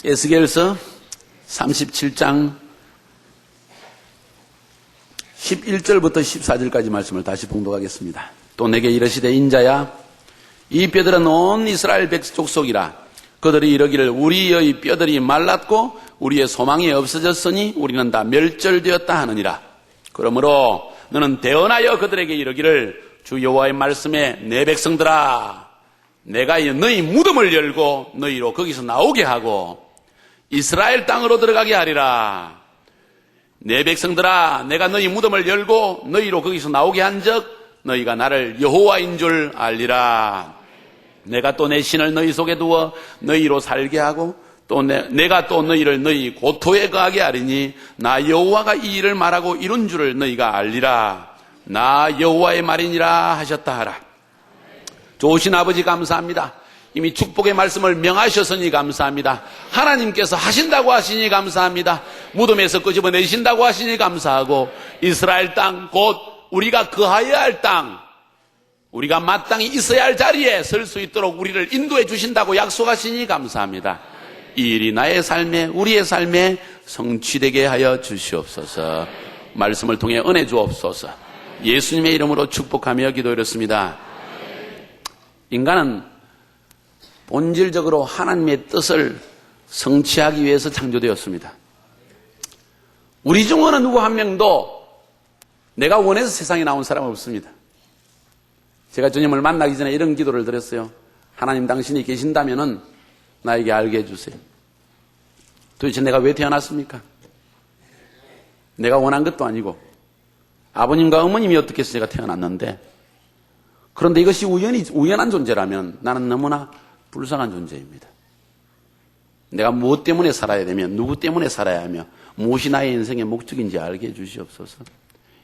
에스겔서 37장 11절부터 14절까지 말씀을 다시 봉독하겠습니다. 또 내게 이르시되 인자야, 이 뼈들은 온 이스라엘 백족속이라. 그들이 이르기를 우리의 뼈들이 말랐고 우리의 소망이 없어졌으니 우리는 다 멸절되었다 하느니라. 그러므로 너는 대언하여 그들에게 이르기를 주 여호와의 말씀에 내 백성들아, 내가 너희 무덤을 열고 너희로 거기서 나오게 하고 이스라엘 땅으로 들어가게 하리라. 내 백성들아, 내가 너희 무덤을 열고 너희로 거기서 나오게 한즉 너희가 나를 여호와인 줄 알리라. 내가 또 내 신을 너희 속에 두어 너희로 살게 하고 또 내가 또 너희를 너희 고토에 거하게 하리니 나 여호와가 이 일을 말하고 이룬 줄을 너희가 알리라. 나 여호와의 말이니라 하셨다 하라. 좋으신 아버지 감사합니다. 이미 축복의 말씀을 명하셨으니 감사합니다. 하나님께서 하신다고 하시니 감사합니다. 무덤에서 끄집어내신다고 하시니 감사하고 이스라엘 땅 곧 우리가 거하여야 할 땅, 우리가 마땅히 있어야 할 자리에 설 수 있도록 우리를 인도해 주신다고 약속하시니 감사합니다. 이 일이 나의 삶에, 우리의 삶에 성취되게 하여 주시옵소서. 말씀을 통해 은혜 주옵소서. 예수님의 이름으로 축복하며 기도드렸습니다. 인간은 본질적으로 하나님의 뜻을 성취하기 위해서 창조되었습니다. 우리 중 어느 누구 한 명도 내가 원해서 세상에 나온 사람은 없습니다. 제가 주님을 만나기 전에 이런 기도를 드렸어요. 하나님, 당신이 계신다면은 나에게 알게 해주세요. 도대체 내가 왜 태어났습니까? 내가 원한 것도 아니고 아버님과 어머님이 어떻게 해서 제가 태어났는데, 그런데 이것이 우연한 존재라면 나는 너무나 불쌍한 존재입니다. 내가 무엇 때문에 살아야 되며 누구 때문에 살아야 하며 무엇이 나의 인생의 목적인지 알게 해주시옵소서.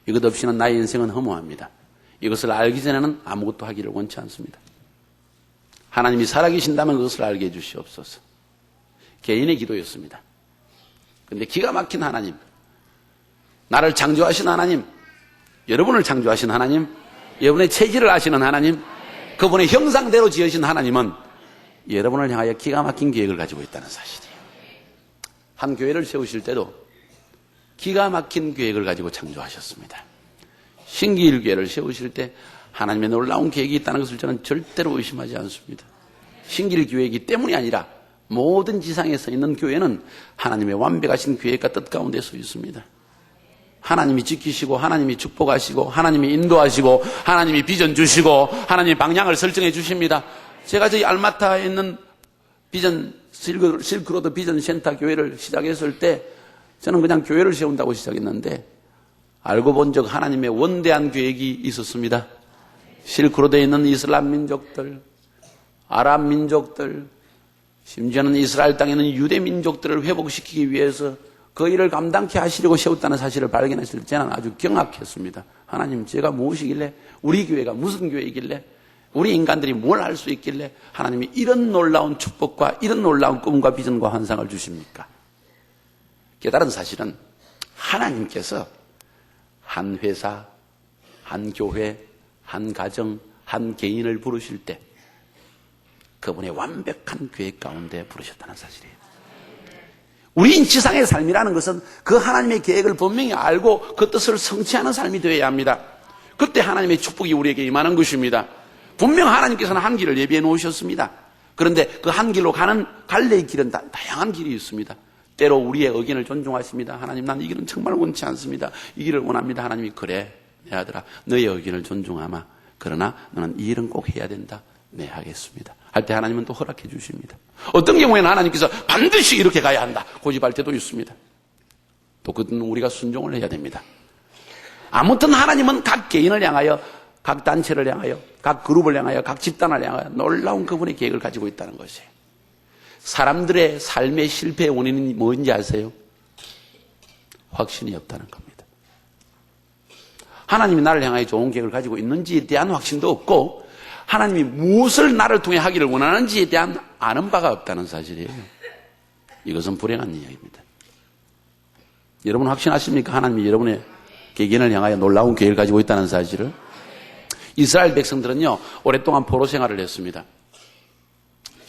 이것 없이는 나의 인생은 허무합니다. 이것을 알기 전에는 아무것도 하기를 원치 않습니다. 하나님이 살아계신다면 그것을 알게 해주시옵소서. 개인의 기도였습니다. 그런데 기가 막힌 하나님, 나를 창조하신 하나님, 여러분을 창조하신 하나님, 여러분의 체질을 아시는 하나님, 그분의 형상대로 지으신 하나님은 여러분을 향하여 기가 막힌 계획을 가지고 있다는 사실이에요. 한 교회를 세우실 때도 기가 막힌 계획을 가지고 창조하셨습니다. 신기일교회를 세우실 때 하나님의 놀라운 계획이 있다는 것을 저는 절대로 의심하지 않습니다. 신기일교회이기 때문이 아니라 모든 지상에 서 있는 교회는 하나님의 완벽하신 계획과 뜻 가운데 서 있습니다. 하나님이 지키시고 하나님이 축복하시고 하나님이 인도하시고 하나님이 비전 주시고 하나님이 방향을 설정해 주십니다. 제가 저희 알마타에 있는 비전 실크로드 비전 센터 교회를 시작했을 때 저는 그냥 교회를 세운다고 시작했는데 알고 본 적 하나님의 원대한 계획이 있었습니다. 실크로드에 있는 이슬람 민족들, 아랍 민족들, 심지어는 이스라엘 땅에 있는 유대 민족들을 회복시키기 위해서 그 일을 감당케 하시려고 세웠다는 사실을 발견했을 때 저는 아주 경악했습니다. 하나님, 제가 무엇이길래, 우리 교회가 무슨 교회이길래, 우리 인간들이 뭘 할 수 있길래 하나님이 이런 놀라운 축복과 이런 놀라운 꿈과 비전과 환상을 주십니까? 깨달은 사실은 하나님께서 한 회사, 한 교회, 한 가정, 한 개인을 부르실 때 그분의 완벽한 계획 가운데 부르셨다는 사실이에요. 우리 지상의 삶이라는 것은 그 하나님의 계획을 분명히 알고 그 뜻을 성취하는 삶이 되어야 합니다. 그때 하나님의 축복이 우리에게 임하는 것입니다. 분명 하나님께서는 한 길을 예비해 놓으셨습니다. 그런데 그 한 길로 가는 갈래의 길은 다양한 길이 있습니다. 때로 우리의 의견을 존중하십니다. 하나님, 난 이 길은 정말 원치 않습니다. 이 길을 원합니다. 하나님이, 그래, 내 아들아, 너의 의견을 존중하마. 그러나 너는 이 일은 꼭 해야 된다. 네, 하겠습니다. 할 때 하나님은 또 허락해 주십니다. 어떤 경우에는 하나님께서 반드시 이렇게 가야 한다 고집할 때도 있습니다. 또 그건 우리가 순종을 해야 됩니다. 아무튼 하나님은 각 개인을 향하여, 각 단체를 향하여, 각 그룹을 향하여, 각 집단을 향하여 놀라운 그분의 계획을 가지고 있다는 것이에요. 사람들의 삶의 실패의 원인이 뭔지 아세요? 확신이 없다는 겁니다. 하나님이 나를 향하여 좋은 계획을 가지고 있는지에 대한 확신도 없고 하나님이 무엇을 나를 통해 하기를 원하는지에 대한 아는 바가 없다는 사실이에요. 이것은 불행한 이야기입니다. 여러분 확신하십니까? 하나님이 여러분의 개개인을 향하여 놀라운 계획을 가지고 있다는 사실을. 이스라엘 백성들은요, 오랫동안 포로 생활을 했습니다.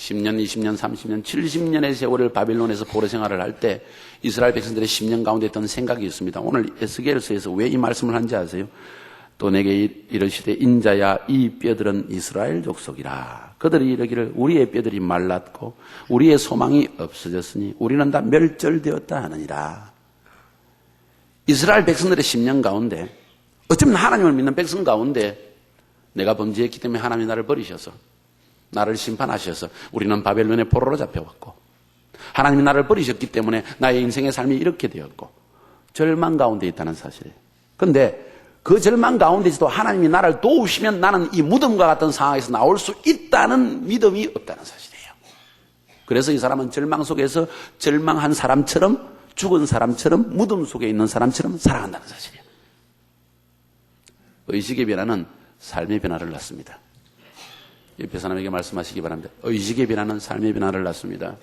10년, 20년, 30년, 70년의 세월을 바빌론에서 포로 생활을 할 때 이스라엘 백성들의 10년 가운데 했던 생각이 있습니다. 오늘 에스겔서에서 왜 이 말씀을 한지 아세요? 또 내게 이르시되 인자야 이 뼈들은 이스라엘 족속이라. 그들이 이르기를 우리의 뼈들이 말랐고 우리의 소망이 없어졌으니 우리는 다 멸절되었다 하느니라. 이스라엘 백성들의 10년 가운데 어쩌면 하나님을 믿는 백성 가운데 내가 범죄했기 때문에 하나님이 나를 버리셔서 나를 심판하셔서 우리는 바벨론의 포로로 잡혀왔고 하나님이 나를 버리셨기 때문에 나의 인생의 삶이 이렇게 되었고 절망 가운데 있다는 사실이에요. 그런데 그 절망 가운데서도 하나님이 나를 도우시면 나는 이 무덤과 같은 상황에서 나올 수 있다는 믿음이 없다는 사실이에요. 그래서 이 사람은 절망 속에서 절망한 사람처럼 죽은 사람처럼 무덤 속에 있는 사람처럼 살아간다는 사실이에요. 의식의 변화는 삶의 변화를 낳습니다. 옆에 사람에게 말씀하시기 바랍니다. 의식의 변화는 삶의 변화를 낳습니다.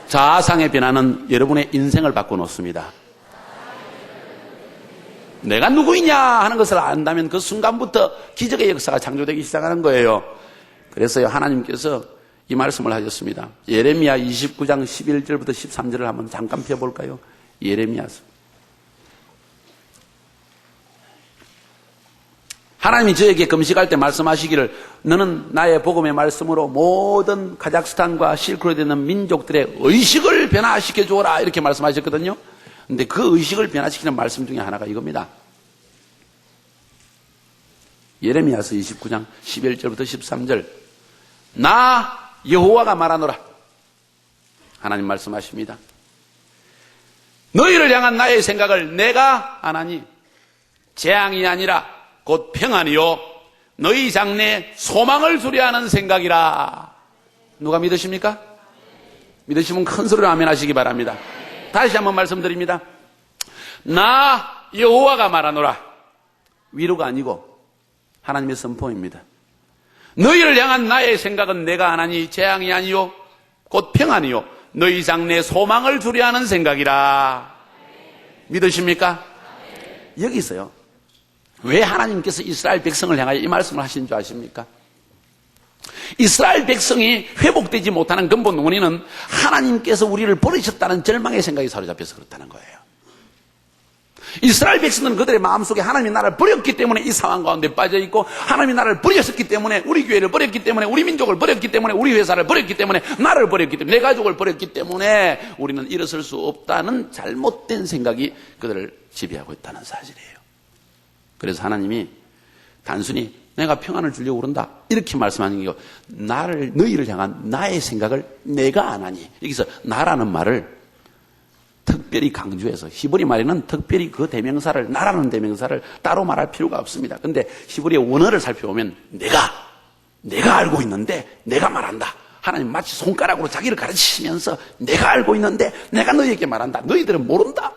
자아상의 변화는 여러분의 인생을 바꿔놓습니다. 내가 누구이냐 하는 것을 안다면 그 순간부터 기적의 역사가 창조되기 시작하는 거예요. 그래서요 하나님께서 이 말씀을 하셨습니다. 예레미야 29장 11절부터 13절을 한번 잠깐 펴볼까요? 예레미야서. 하나님이 저에게 금식할 때 말씀하시기를 너는 나의 복음의 말씀으로 모든 카자흐스탄과 실크로드에 있는 민족들의 의식을 변화시켜 주어라 이렇게 말씀하셨거든요. 근데 그 의식을 변화시키는 말씀 중에 하나가 이겁니다. 예레미야서 29장 11절부터 13절. 나 여호와가 말하노라. 하나님 말씀하십니다. 너희를 향한 나의 생각을 내가 안 하니 재앙이 아니라 곧 평안이요 너희 장래에 소망을 수리하는 생각이라. 누가 믿으십니까? 믿으시면 큰 소리로 아멘 하시기 바랍니다. 다시 한번 말씀드립니다. 나 여호와가 말하노라. 위로가 아니고 하나님의 선포입니다. 너희를 향한 나의 생각은 내가 안 하니 재앙이 아니요 곧 평안이요 너희 장래에 소망을 주려 하는 생각이라. 믿으십니까? 여기 있어요. 왜 하나님께서 이스라엘 백성을 향하여 이 말씀을 하신 줄 아십니까? 이스라엘 백성이 회복되지 못하는 근본 원인은 하나님께서 우리를 버리셨다는 절망의 생각이 사로잡혀서 그렇다는 거예요. 이스라엘 백성들은 그들의 마음속에 하나님이 나를 버렸기 때문에 이 상황 가운데 빠져있고 하나님이 나를 버렸기 때문에 우리 교회를 버렸기 때문에 우리 민족을 버렸기 때문에 우리 회사를 버렸기 때문에 나를 버렸기 때문에 내 가족을 버렸기 때문에 우리는 일어설 수 없다는 잘못된 생각이 그들을 지배하고 있다는 사실이에요. 그래서 하나님이 단순히 내가 평안을 주려고 그런다 이렇게 말씀하는 게 너희를 향한 나의 생각을 내가 안 하니 여기서 나라는 말을 특별히 강조해서 히브리 말에는 특별히 그 대명사를 나라는 대명사를 따로 말할 필요가 없습니다. 그런데 히브리의 원어를 살펴보면 내가 알고 있는데 내가 말한다. 하나님 마치 손가락으로 자기를 가르치시면서 내가 알고 있는데 내가 너희에게 말한다. 너희들은 모른다.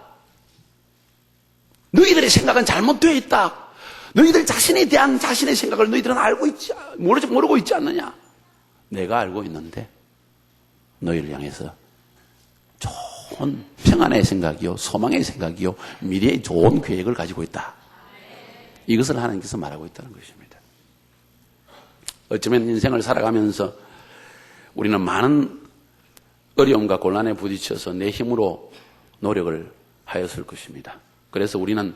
너희들의 생각은 잘못되어 있다. 너희들 자신에 대한 자신의 생각을 너희들은 모르고 있지 않느냐. 내가 알고 있는데 너희를 향해서 좋은 평안의 생각이요 소망의 생각이요 미래의 좋은 계획을 가지고 있다. 이것을 하나님께서 말하고 있다는 것입니다. 어쩌면 인생을 살아가면서 우리는 많은 어려움과 곤란에 부딪혀서 내 힘으로 노력을 하였을 것입니다. 그래서 우리는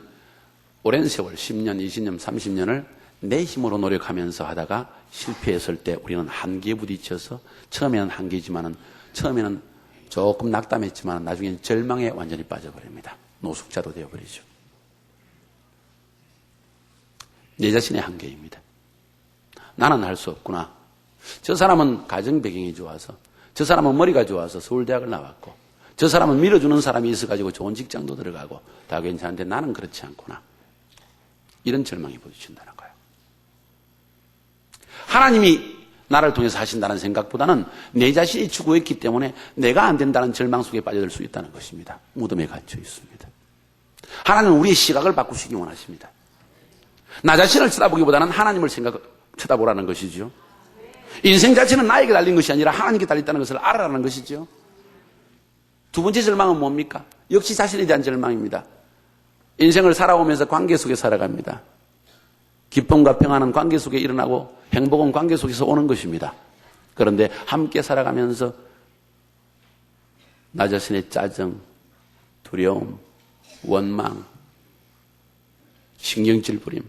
오랜 세월 10년, 20년, 30년을 내 힘으로 노력하면서 하다가 실패했을 때 우리는 한계에 부딪혀서 처음에는 한계지만은 처음에는 조금 낙담했지만 나중에는 절망에 완전히 빠져버립니다. 노숙자도 되어버리죠. 내 자신의 한계입니다. 나는 할 수 없구나. 저 사람은 가정 배경이 좋아서 저 사람은 머리가 좋아서 서울대학을 나왔고 저 사람은 밀어주는 사람이 있어가지고 좋은 직장도 들어가고 다 괜찮은데 나는 그렇지 않구나. 이런 절망이 부딪힌다는 거예요. 하나님이 나를 통해서 하신다는 생각보다는 내 자신이 추구했기 때문에 내가 안 된다는 절망 속에 빠져들 수 있다는 것입니다. 무덤에 갇혀 있습니다. 하나님은 우리의 시각을 바꾸시기 원하십니다. 나 자신을 쳐다보기보다는 하나님을 쳐다보라는 것이죠. 인생 자체는 나에게 달린 것이 아니라 하나님께 달렸다는 것을 알아라는 것이죠. 두 번째 절망은 뭡니까? 역시 자신에 대한 절망입니다. 인생을 살아오면서 관계 속에 살아갑니다. 기쁨과 평안은 관계 속에 일어나고 행복은 관계 속에서 오는 것입니다. 그런데 함께 살아가면서 나 자신의 짜증, 두려움, 원망, 신경질 부림,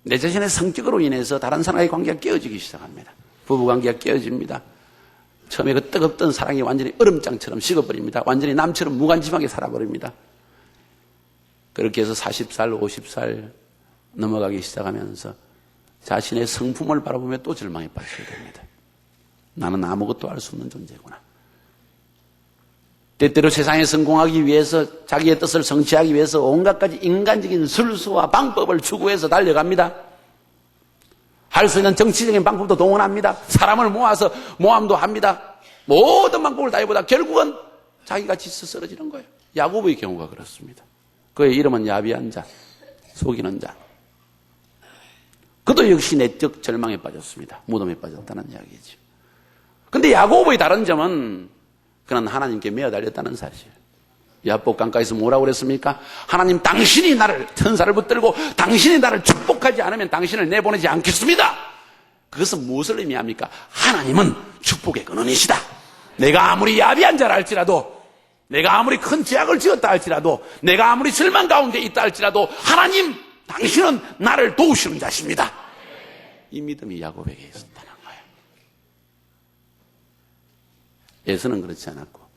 내 자신의 성격으로 인해서 다른 사람과의 관계가 깨어지기 시작합니다. 부부관계가 깨어집니다. 처음에 그 뜨겁던 사랑이 완전히 얼음장처럼 식어버립니다. 완전히 남처럼 무관심하게 살아버립니다. 그렇게 해서 40살, 50살 넘어가기 시작하면서 자신의 성품을 바라보며 또 절망에 빠지게 됩니다. 나는 아무것도 할 수 없는 존재구나. 때때로 세상에 성공하기 위해서 자기의 뜻을 성취하기 위해서 온갖 가지 인간적인 술수와 방법을 추구해서 달려갑니다. 할 수 있는 정치적인 방법도 동원합니다. 사람을 모아서 모함도 합니다. 모든 방법을 다 해보다 결국은 자기가 지쳐 쓰러지는 거예요. 야곱의 경우가 그렇습니다. 그의 이름은 야비한 자, 속이는 자. 그도 역시 내적 절망에 빠졌습니다. 무덤에 빠졌다는 이야기죠. 그런데 야곱의 다른 점은 그는 하나님께 매어달렸다는 사실. 야복 강가에서 뭐라고 그랬습니까? 하나님, 당신이 나를, 천사를 붙들고 당신이 나를 축복하지 않으면 당신을 내보내지 않겠습니다. 그것은 무엇을 의미합니까? 하나님은 축복의 근원이시다. 내가 아무리 야비한 자라 할지라도, 내가 아무리 큰 죄악을 지었다 할지라도, 내가 아무리 절망 가운데 있다 할지라도 하나님, 당신은 나를 도우시는 자십니다. 이 믿음이 야곱에게 있었다는 거예요. 에서는 그렇지 않았고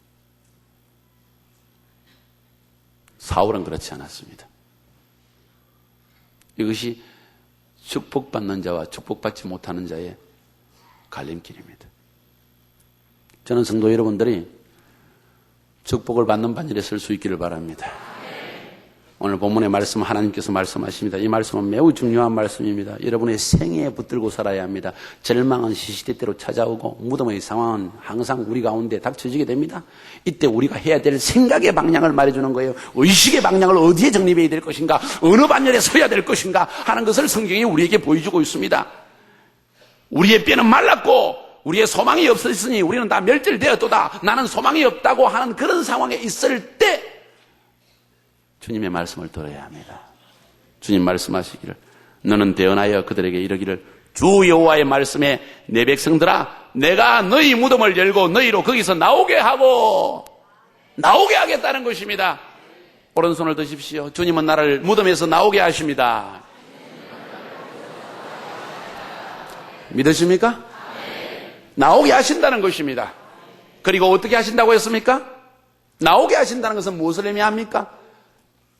사울은 그렇지 않았습니다. 이것이 축복받는 자와 축복받지 못하는 자의 갈림길입니다. 저는 성도 여러분들이 축복을 받는 반열에 설 수 있기를 바랍니다. 오늘 본문의 말씀 하나님께서 말씀하십니다. 이 말씀은 매우 중요한 말씀입니다. 여러분의 생애에 붙들고 살아야 합니다. 절망은 시시때때로 찾아오고 무덤의 상황은 항상 우리 가운데 닥쳐지게 됩니다. 이때 우리가 해야 될 생각의 방향을 말해주는 거예요. 의식의 방향을 어디에 정립해야 될 것인가, 어느 반열에 서야 될 것인가 하는 것을 성경이 우리에게 보여주고 있습니다. 우리의 뼈는 말랐고 우리의 소망이 없었으니 우리는 다 멸절되었도다. 나는 소망이 없다고 하는 그런 상황에 있을 때 주님의 말씀을 들어야 합니다. 주님 말씀하시기를, 너는 대언하여 그들에게 이르기를, 주 여호와의 말씀에 내 백성들아, 내가 너희 무덤을 열고 너희로 거기서 나오게 하겠다는 것입니다. 오른손을 드십시오. 주님은 나를 무덤에서 나오게 하십니다. 믿으십니까? 나오게 하신다는 것입니다. 그리고 어떻게 하신다고 했습니까? 나오게 하신다는 것은 무엇을 의미합니까?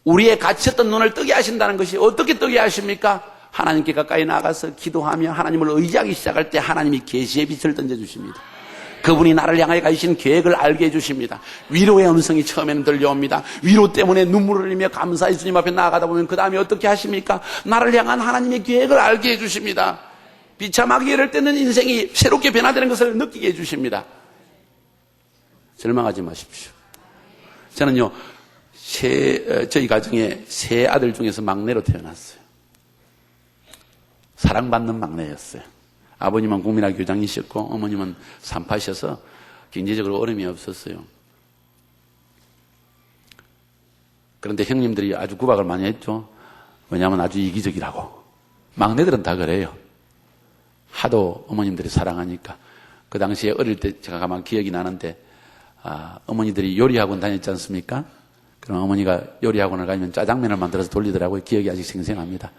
우리의 갇혔던 눈을 뜨게 하신다는 것이 어떻게 뜨게 하십니까? 하나님께 가까이 나가서 기도하며 하나님을 의지하기 시작할 때 하나님이 계시의 빛을 던져주십니다. 그분이 나를 향하여 가신 계획을 알게 해주십니다. 위로의 음성이 처음에는 들려옵니다. 위로 때문에 눈물을 흘리며 감사의 주님 앞에 나아가다 보면 그 다음에 어떻게 하십니까? 나를 향한 하나님의 계획을 알게 해주십니다. 비참하게 이럴 때는 인생이 새롭게 변화되는 것을 느끼게 해주십니다. 절망하지 마십시오. 저는요, 저희 가정에 세 아들 중에서 막내로 태어났어요. 사랑받는 막내였어요. 아버님은 국민학교 교장이셨고 어머님은 산파셔서 경제적으로 어려움이 없었어요. 그런데 형님들이 아주 구박을 많이 했죠. 왜냐하면 아주 이기적이라고. 막내들은 다 그래요. 하도 어머님들이 사랑하니까. 그 당시에 어릴 때 제가 가만 기억이 나는데 어머니들이 요리학원 다녔지 않습니까? 그럼 어머니가 요리학원을 가면 짜장면을 만들어서 돌리더라고요. 기억이 아직 생생합니다.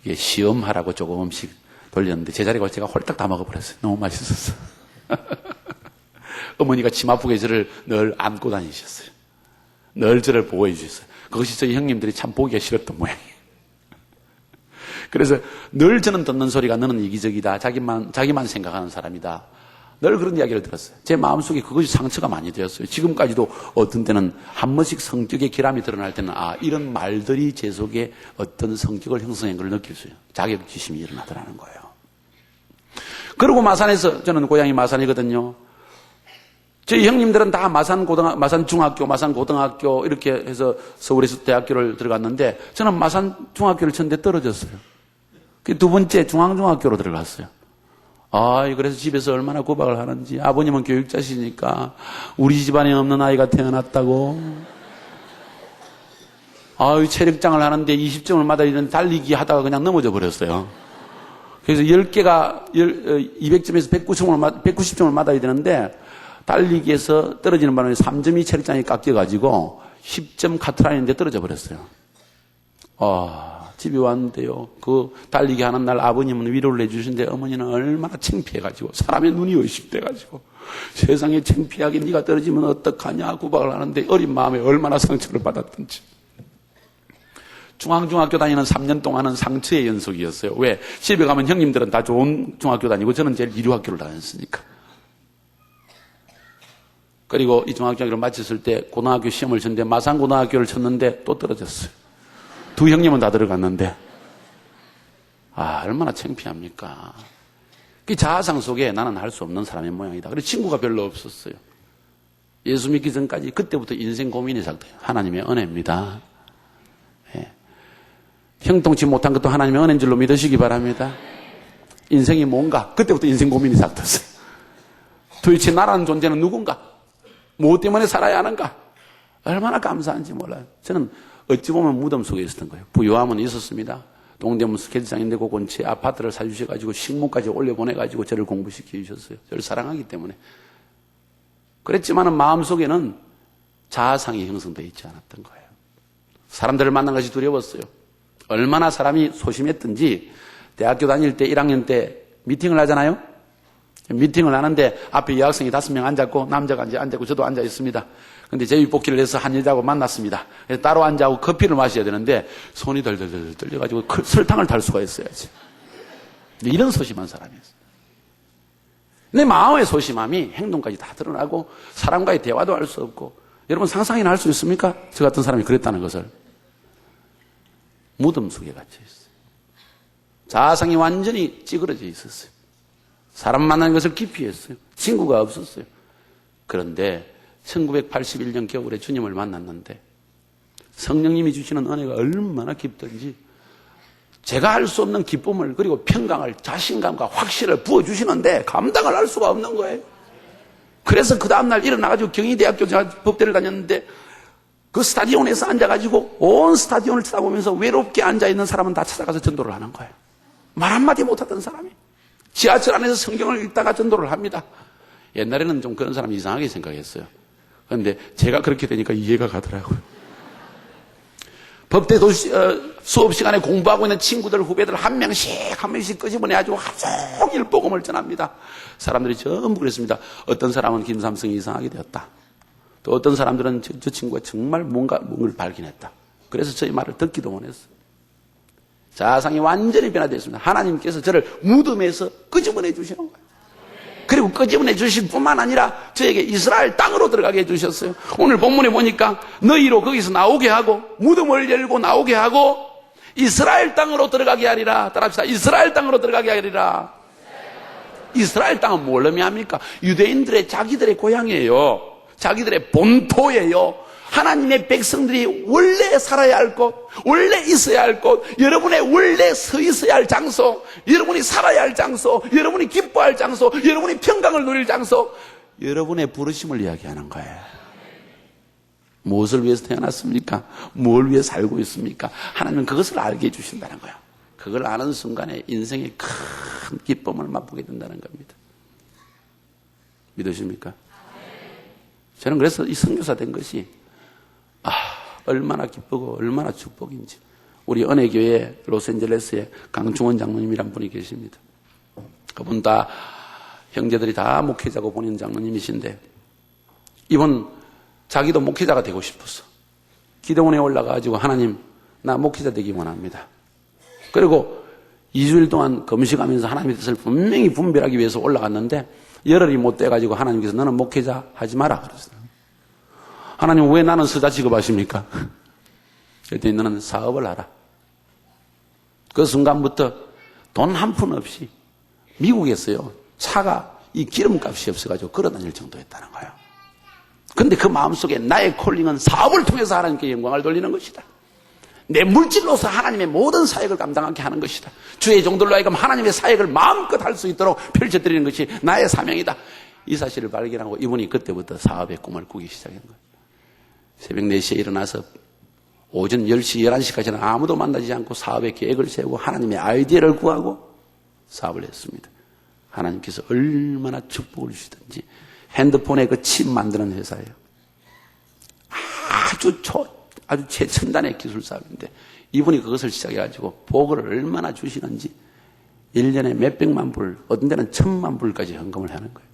이게 시험하라고 조금씩 돌렸는데 제자리가 제가 홀딱 다 먹어버렸어요. 너무 맛있었어. 어머니가 침 아프게 저를 늘 안고 다니셨어요. 늘 저를 보호해 주셨어요. 그것이 저희 형님들이 참 보기가 싫었던 모양이에요. 그래서 늘 저는 듣는 소리가 너는 이기적이다. 자기만 생각하는 사람이다. 늘 그런 이야기를 들었어요. 제 마음속에 그것이 상처가 많이 되었어요. 지금까지도 어떤 때는 한 번씩 성격의 결함이 드러날 때는 이런 말들이 제 속에 어떤 성격을 형성한 걸 느낄 수 있어요. 자격지심이 일어나더라는 거예요. 그리고 마산에서, 저는 고향이 마산이거든요. 저희 형님들은 다 마산 중학교, 마산 고등학교 이렇게 해서 서울에서 대학교를 들어갔는데 저는 마산 중학교를 쳤는데 떨어졌어요. 그 두 번째 중앙중학교로 들어갔어요. 그래서 집에서 얼마나 구박을 하는지. 아버님은 교육자시니까 우리 집안에 없는 아이가 태어났다고. 체력장을 하는데 20점을 맞아야 되는 달리기 하다가 그냥 넘어져 버렸어요. 그래서 10개가 200점에서 190점을 맞아야 되는데 달리기에서 떨어지는 바람에 3점이 체력장이 깎여가지고 10점 카트라인인데 떨어져 버렸어요. 집에 왔는데요. 그 달리기 하는 날 아버님은 위로를 해주시는데 어머니는 얼마나 창피해가지고 사람의 눈이 의식돼가지고 세상에 창피하게 네가 떨어지면 어떡하냐 구박을 하는데 어린 마음에 얼마나 상처를 받았던지. 중앙중학교 다니는 3년 동안은 상처의 연속이었어요. 왜? 집에 가면 형님들은 다 좋은 중학교 다니고 저는 제일 이류학교를 다녔으니까. 그리고 이 중학교를 마쳤을 때 고등학교 시험을 쳤는데 마산고등학교를 쳤는데 또 떨어졌어요. 두 형님은 다 들어갔는데 얼마나 창피합니까? 그 자아상 속에 나는 할 수 없는 사람의 모양이다. 그래서 친구가 별로 없었어요. 예수 믿기 전까지 그때부터 인생 고민이 시작돼요. 하나님의 은혜입니다. 형통치 못한 것도 하나님의 은혜인 줄로 믿으시기 바랍니다. 인생이 뭔가? 그때부터 인생 고민이 시작됐어요. 도대체 나라는 존재는 누군가? 무엇 때문에 살아야 하는가? 얼마나 감사한지 몰라요. 저는 어찌 보면 무덤 속에 있었던 거예요. 부유함은 있었습니다. 동대문 스케이트장인데 그 근처에 아파트를 사주셔가지고 식물까지 올려보내가지고 저를 공부시켜 주셨어요. 저를 사랑하기 때문에. 그랬지만은 마음속에는 자아상이 형성되어 있지 않았던 거예요. 사람들을 만난 것이 두려웠어요. 얼마나 사람이 소심했든지 대학교 다닐 때 1학년 때 미팅을 하잖아요. 미팅을 하는데 앞에 여학생이 5명 앉았고 남자가 앉았고 저도 앉아 있습니다. 근데 제비뽑기를 해서 한 여자하고 만났습니다. 그래서 따로 앉아고 커피를 마셔야 되는데 손이 덜덜덜 떨려가지고 설탕을 달 수가 있어야지. 이런 소심한 사람이었어요. 내 마음의 소심함이 행동까지 다 드러나고 사람과의 대화도 할 수 없고 여러분 상상이나 할 수 있습니까? 저 같은 사람이 그랬다는 것을. 무덤 속에 갇혀 있어요. 자아상이 완전히 찌그러져 있었어요. 사람 만나는 것을 기피했어요. 친구가 없었어요. 그런데 1981년 겨울에 주님을 만났는데 성령님이 주시는 은혜가 얼마나 깊든지 제가 할 수 없는 기쁨을 그리고 평강을 자신감과 확신을 부어주시는데 감당을 할 수가 없는 거예요. 그래서 그 다음날 일어나가지고 경희대학교 법대를 다녔는데 그 스타디온에서 앉아가지고 온 스타디온을 쳐다보면서 외롭게 앉아있는 사람은 다 찾아가서 전도를 하는 거예요. 말 한마디 못하던 사람이 지하철 안에서 성경을 읽다가 전도를 합니다. 옛날에는 좀 그런 사람이 이상하게 생각했어요. 그런데 제가 그렇게 되니까 이해가 가더라고요. 법대 수업 시간에 공부하고 있는 친구들, 후배들 한 명씩 끄집어내가지고 하루 종일 복음을 전합니다. 사람들이 전부 그랬습니다. 어떤 사람은 김삼성이 이상하게 되었다. 또 어떤 사람들은 저 친구가 정말 뭔가를 발견했다. 그래서 저희 말을 듣기도 원했어요. 자아상이 완전히 변화되었습니다. 하나님께서 저를 무덤에서 끄집어내 주시는 거예요. 그리고 끄집어내 주실 뿐만 아니라 저에게 이스라엘 땅으로 들어가게 해주셨어요. 오늘 본문에 보니까 너희로 거기서 나오게 하고 무덤을 열고 나오게 하고 이스라엘 땅으로 들어가게 하리라. 따라합시다. 이스라엘 땅으로 들어가게 하리라. 이스라엘 땅은 뭘 의미합니까? 유대인들의 자기들의 고향이에요. 자기들의 본토예요. 하나님의 백성들이 원래 살아야 할 곳, 원래 있어야 할 곳, 여러분의 원래 서 있어야 할 장소, 여러분이 살아야 할 장소, 여러분이 기뻐할 장소, 여러분이 평강을 누릴 장소, 여러분의 부르심을 이야기하는 거예요. 무엇을 위해서 태어났습니까? 뭘 위해 살고 있습니까? 하나님은 그것을 알게 해주신다는 거예요. 그걸 아는 순간에 인생의 큰 기쁨을 맛보게 된다는 겁니다. 믿으십니까? 저는 그래서 이 선교사 된 것이 얼마나 기쁘고 얼마나 축복인지. 우리 은혜교회 로스앤젤레스에 강충원 장로님이란 분이 계십니다. 그분 다 형제들이 다 목회자고 본인 장로님이신데 이분 자기도 목회자가 되고 싶었어. 기도원에 올라가가지고 하나님 나 목회자 되기 원합니다. 그리고 2주일 동안 금식하면서 하나님의 뜻을 분명히 분별하기 위해서 올라갔는데 열흘이 못 돼가지고 하나님께서 너는 목회자 하지 마라 그랬어요. 하나님 왜 나는 서자 취급하십니까? 그랬더니 너는 사업을 하라. 그 순간부터 돈 한 푼 없이 미국에서요 차가 이 기름값이 없어가지고 걸어다닐 정도였다는 거예요. 그런데 그 마음속에 나의 콜링은 사업을 통해서 하나님께 영광을 돌리는 것이다. 내 물질로서 하나님의 모든 사역을 감당하게 하는 것이다. 주의 종들로 하여금 하나님의 사역을 마음껏 할 수 있도록 펼쳐드리는 것이 나의 사명이다. 이 사실을 발견하고 이분이 그때부터 사업의 꿈을 꾸기 시작한 거예요. 새벽 4시에 일어나서 오전 10시, 11시까지는 아무도 만나지 않고 사업의 계획을 세우고 하나님의 아이디어를 구하고 사업을 했습니다. 하나님께서 얼마나 축복을 주시든지. 핸드폰에 그 칩 만드는 회사예요. 아주 최첨단의 기술 사업인데 이분이 그것을 시작해가지고 보고를 얼마나 주시는지 1년에 몇백만 불, 어떤 데는 1,000만 불까지 헌금을 하는 거예요.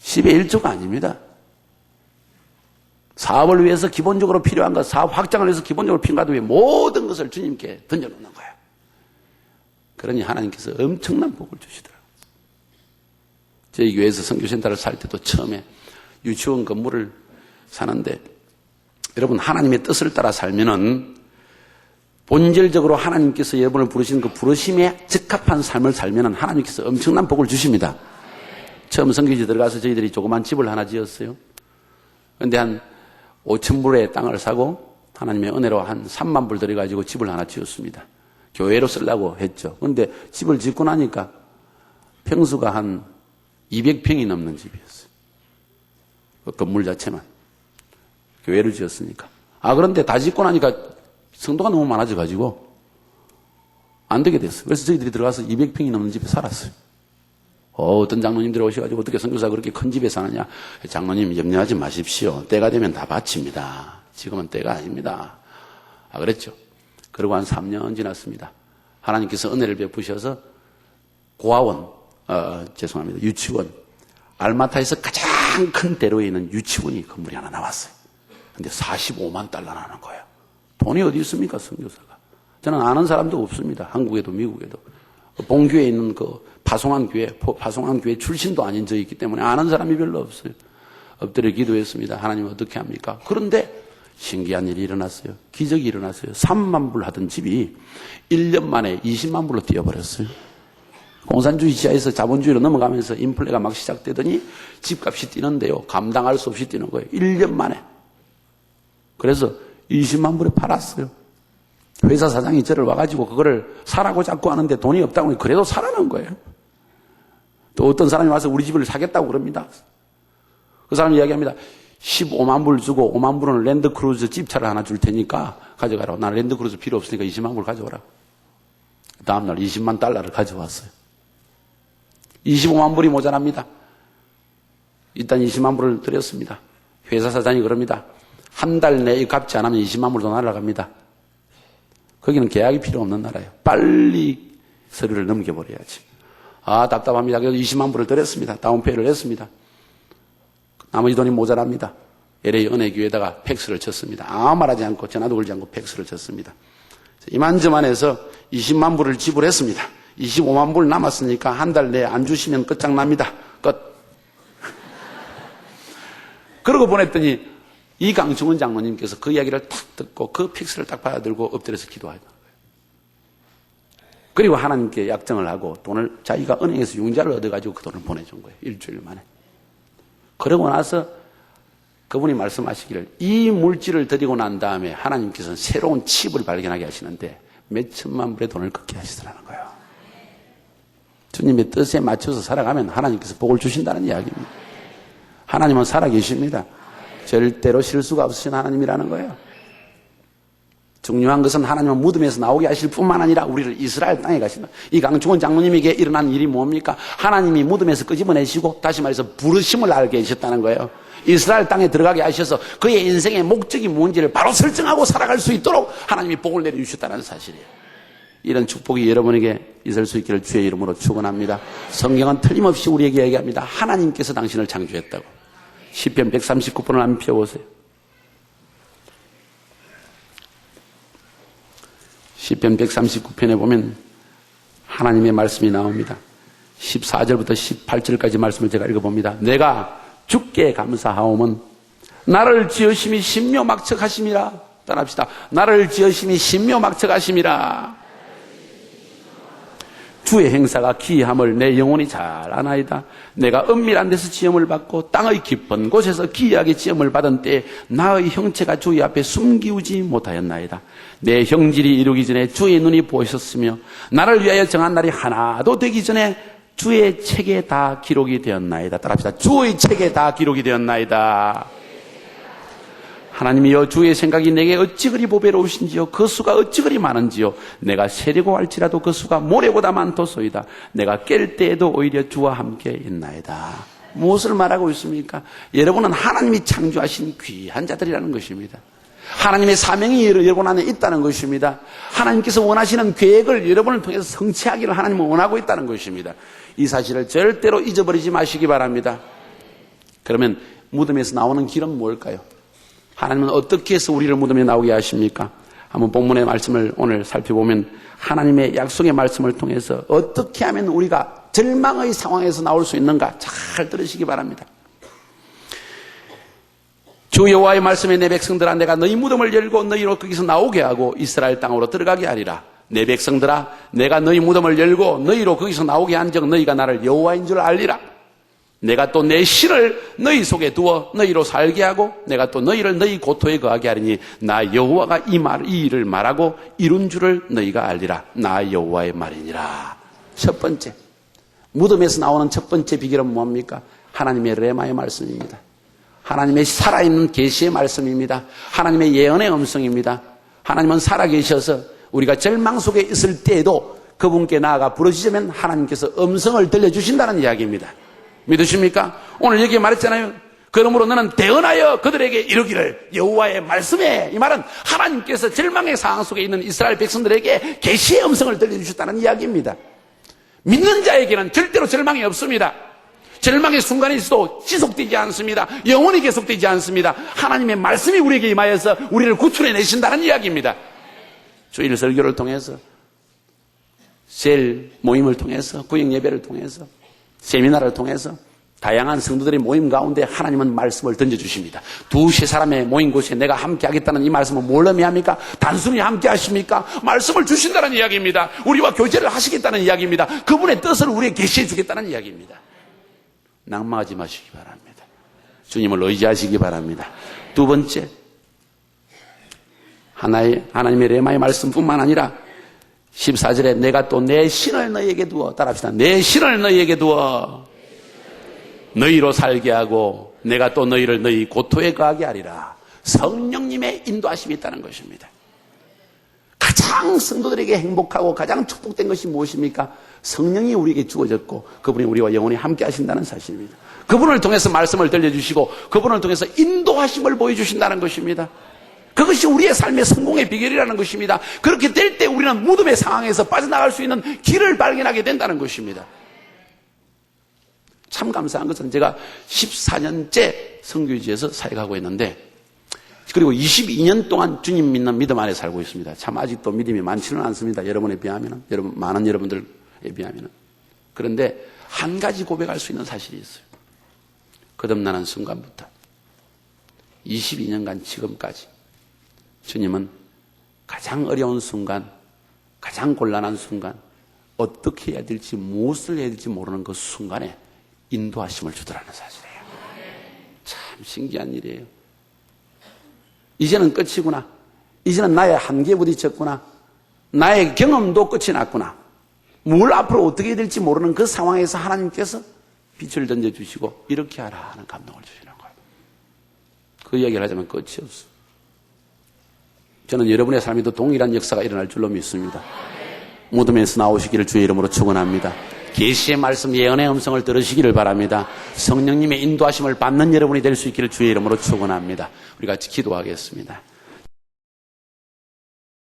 10의 1조가 아닙니다. 사업을 위해서 기본적으로 필요한 것, 사업 확장을 위해서 기본적으로 필요한 것 위해 모든 것을 주님께 던져놓는 거예요. 그러니 하나님께서 엄청난 복을 주시더라고요. 저희 교회에서 선교센터를 살 때도 처음에 유치원 건물을 사는데 여러분 하나님의 뜻을 따라 살면은 본질적으로 하나님께서 여러분을 부르신 그 부르심에 적합한 삶을 살면은 하나님께서 엄청난 복을 주십니다. 처음 선교지 들어가서 저희들이 조그만 집을 하나 지었어요. 그런데 한 5,000불의 땅을 사고 하나님의 은혜로 한 3만 불 들여가지고 집을 하나 지었습니다. 교회로 쓰려고 했죠. 그런데 집을 짓고 나니까 평수가 한 200평이 넘는 집이었어요. 그 건물 자체만. 교회를 지었으니까. 그런데 다 짓고 나니까 성도가 너무 많아져가지고 안 되게 됐어요. 그래서 저희들이 들어가서 200평이 넘는 집에 살았어요. 어떤 장로님들이 오셔가지고 어떻게 선교사가 그렇게 큰 집에 사느냐. 장로님 염려하지 마십시오. 때가 되면 다 바칩니다. 지금은 때가 아닙니다. 그랬죠. 그리고 한 3년 지났습니다. 하나님께서 은혜를 베푸셔서 고아원, 유치원, 알마타에서 가장 큰 대로에 있는 유치원이 건물이 하나 나왔어요. 근데 45만 달러 나는 거예요. 돈이 어디 있습니까, 선교사가? 저는 아는 사람도 없습니다. 한국에도 미국에도. 본교에 있는 그 파송한 교회 출신도 아닌 저희 있기 때문에 아는 사람이 별로 없어요. 엎드려 기도했습니다. 하나님 어떻게 합니까? 그런데 신기한 일이 일어났어요. 기적이 일어났어요. 3만 불 하던 집이 1년 만에 20만 불로 뛰어버렸어요. 공산주의 지하에서 자본주의로 넘어가면서 인플레가 막 시작되더니 집값이 뛰는데요. 감당할 수 없이 뛰는 거예요. 1년 만에. 그래서 20만 불에 팔았어요. 회사 사장이 저를 와가지고 그거를 사라고 자꾸 하는데 돈이 없다고 하니 그래도 사라는 거예요. 또 어떤 사람이 와서 우리 집을 사겠다고 그럽니다. 그 사람이 이야기합니다. 15만 불 주고 5만 불은 랜드크루즈 집차를 하나 줄 테니까 가져가라고. 나는 랜드크루즈 필요 없으니까 20만 불 가져오라고. 다음날 20만 달러를 가져왔어요. 25만 불이 모자랍니다. 일단 20만 불을 드렸습니다. 회사 사장이 그럽니다. 한 달 내에 갚지 않으면 20만 불 더 날아갑니다. 거기는 계약이 필요 없는 나라예요. 빨리 서류를 넘겨버려야지. 답답합니다. 그래서 20만 불을 드렸습니다. 다운페이를 했습니다. 나머지 돈이 모자랍니다. LA 은혜교회에다가 팩스를 쳤습니다. 아무 말하지 않고 전화도 걸지 않고 팩스를 쳤습니다. 이만저만 해서 20만 불을 지불했습니다. 25만 불 남았으니까 한 달 내에 안 주시면 끝장납니다. 끝. 그러고 보냈더니 이강충원 장로님께서 그 이야기를 탁 듣고 그 픽스를 딱 받아들고 엎드려서 기도하는 거예요. 그리고 하나님께 약정을 하고 돈을 자기가 은행에서 융자를 얻어가지고 그 돈을 보내준 거예요. 일주일 만에. 그러고 나서 그분이 말씀하시기를 이 물질을 드리고 난 다음에 하나님께서는 새로운 칩을 발견하게 하시는데 몇 천만 불의 돈을 걷게 하시더라는 거예요. 주님의 뜻에 맞춰서 살아가면 하나님께서 복을 주신다는 이야기입니다. 하나님은 살아계십니다. 절대로 실수가 없으신 하나님이라는 거예요. 중요한 것은 하나님은 무덤에서 나오게 하실 뿐만 아니라 우리를 이스라엘 땅에 가신다. 이 강충원 장로님에게 일어난 일이 뭡니까? 하나님이 무덤에서 끄집어내시고 다시 말해서 부르심을 알게 하셨다는 거예요. 이스라엘 땅에 들어가게 하셔서 그의 인생의 목적이 뭔지를 바로 설정하고 살아갈 수 있도록 하나님이 복을 내려주셨다는 사실이에요. 이런 축복이 여러분에게 있을 수 있기를 주의 이름으로 축원합니다. 성경은 틀림없이 우리에게 얘기합니다. 하나님께서 당신을 창조했다고. 시편 139편을 한번 펴보세요. 시편 139편에 보면 하나님의 말씀이 나옵니다. 14절부터 18절까지 말씀을 제가 읽어봅니다. 내가 주께 감사하오면 나를 지으심이 신묘막측하심이라. 따라합시다. 나를 지으심이 신묘막측하심이라. 주의 행사가 기이함을 내 영혼이 잘 아나이다. 내가 은밀한 데서 지음을 받고 땅의 깊은 곳에서 기이하게 지음을 받은 때에 나의 형체가 주의 앞에 숨기우지 못하였나이다. 내 형질이 이루기 전에 주의 눈이 보셨으며 나를 위하여 정한 날이 하나도 되기 전에 주의 책에 다 기록이 되었나이다. 따라합시다. 주의 책에 다 기록이 되었나이다. 하나님이여 주의 생각이 내게 어찌 그리 보배로우신지요 그 수가 어찌 그리 많은지요 내가 세려고 할지라도 그 수가 모래보다 많도소이다 내가 깰 때에도 오히려 주와 함께 있나이다. 무엇을 말하고 있습니까? 여러분은 하나님이 창조하신 귀한 자들이라는 것입니다. 하나님의 사명이 여러분 안에 있다는 것입니다. 하나님께서 원하시는 계획을 여러분을 통해서 성취하기를 하나님은 원하고 있다는 것입니다. 이 사실을 절대로 잊어버리지 마시기 바랍니다. 그러면 무덤에서 나오는 길은 뭘까요? 하나님은 어떻게 해서 우리를 무덤에 나오게 하십니까? 한번 본문의 말씀을 오늘 살펴보면 하나님의 약속의 말씀을 통해서 어떻게 하면 우리가 절망의 상황에서 나올 수 있는가 잘 들으시기 바랍니다. 주 여호와의 말씀에 내 백성들아 내가 너희 무덤을 열고 너희로 거기서 나오게 하고 이스라엘 땅으로 들어가게 하리라. 내 백성들아 내가 너희 무덤을 열고 너희로 거기서 나오게 한즉 너희가 나를 여호와인 줄 알리라. 내가 또 내 신을 너희 속에 두어 너희로 살게 하고 내가 또 너희를 너희 고토에 거하게 하리니 나 여호와가 이 일을 말하고 이룬 줄을 너희가 알리라. 나 여호와의 말이니라. 첫 번째 무덤에서 나오는 첫 번째 비결은 뭡니까? 하나님의 레마의 말씀입니다. 하나님의 살아있는 계시의 말씀입니다. 하나님의 예언의 음성입니다. 하나님은 살아계셔서 우리가 절망 속에 있을 때에도 그분께 나아가 부르짖으면 하나님께서 음성을 들려주신다는 이야기입니다. 믿으십니까? 오늘 여기 말했잖아요. 그러므로 너는 대언하여 그들에게 이르기를 여호와의 말씀에, 이 말은 하나님께서 절망의 상황 속에 있는 이스라엘 백성들에게 계시의 음성을 들려주셨다는 이야기입니다. 믿는 자에게는 절대로 절망이 없습니다. 절망의 순간이 있어도 지속되지 않습니다. 영원히 계속되지 않습니다. 하나님의 말씀이 우리에게 임하여서 우리를 구출해내신다는 이야기입니다. 주일 설교를 통해서, 셀 모임을 통해서, 구역 예배를 통해서, 세미나를 통해서 다양한 성도들의 모임 가운데 하나님은 말씀을 던져주십니다. 두세 사람의 모인 곳에 내가 함께 하겠다는 이 말씀은 뭘 의미합니까? 단순히 함께 하십니까? 말씀을 주신다는 이야기입니다. 우리와 교제를 하시겠다는 이야기입니다. 그분의 뜻을 우리에게 계시해 주겠다는 이야기입니다. 낭망하지 마시기 바랍니다. 주님을 의지하시기 바랍니다. 두 번째, 하나님의 레마의 말씀뿐만 아니라 14절에 내가 또 내 신을 너희에게 두어, 따라합시다. 내 신을 너희에게 두어 너희로 살게 하고 내가 또 너희를 너희 고토에 거하게 하리라. 성령님의 인도하심이 있다는 것입니다. 가장 성도들에게 행복하고 가장 축복된 것이 무엇입니까? 성령이 우리에게 주어졌고 그분이 우리와 영원히 함께 하신다는 사실입니다. 그분을 통해서 말씀을 들려주시고 그분을 통해서 인도하심을 보여주신다는 것입니다. 그것이 우리의 삶의 성공의 비결이라는 것입니다. 그렇게 될 때 우리는 무덤의 상황에서 빠져나갈 수 있는 길을 발견하게 된다는 것입니다. 참 감사한 것은 제가 14년째 선교지에서 사역하고 있는데 그리고 22년 동안 주님 믿는 믿음 안에 살고 있습니다. 참 아직도 믿음이 많지는 않습니다. 여러분에 비하면, 많은 여러분들에 비하면. 그런데 한 가지 고백할 수 있는 사실이 있어요. 거듭나는 순간부터 22년간 지금까지 주님은 가장 어려운 순간, 가장 곤란한 순간, 어떻게 해야 될지, 무엇을 해야 될지 모르는 그 순간에 인도하심을 주더라는 사실이에요. 참 신기한 일이에요. 이제는 끝이구나. 이제는 나의 한계에 부딪혔구나. 나의 경험도 끝이 났구나. 뭘 앞으로 어떻게 해야 될지 모르는 그 상황에서 하나님께서 빛을 던져주시고 이렇게 하라 하는 감동을 주시는 거예요. 그 이야기를 하자면 끝이 없어. 저는 여러분의 삶에도 동일한 역사가 일어날 줄로 믿습니다. 무덤에서 나오시기를 주의 이름으로 축원합니다. 계시의 말씀, 예언의 음성을 들으시기를 바랍니다. 성령님의 인도하심을 받는 여러분이 될 수 있기를 주의 이름으로 축원합니다. 우리 같이 기도하겠습니다.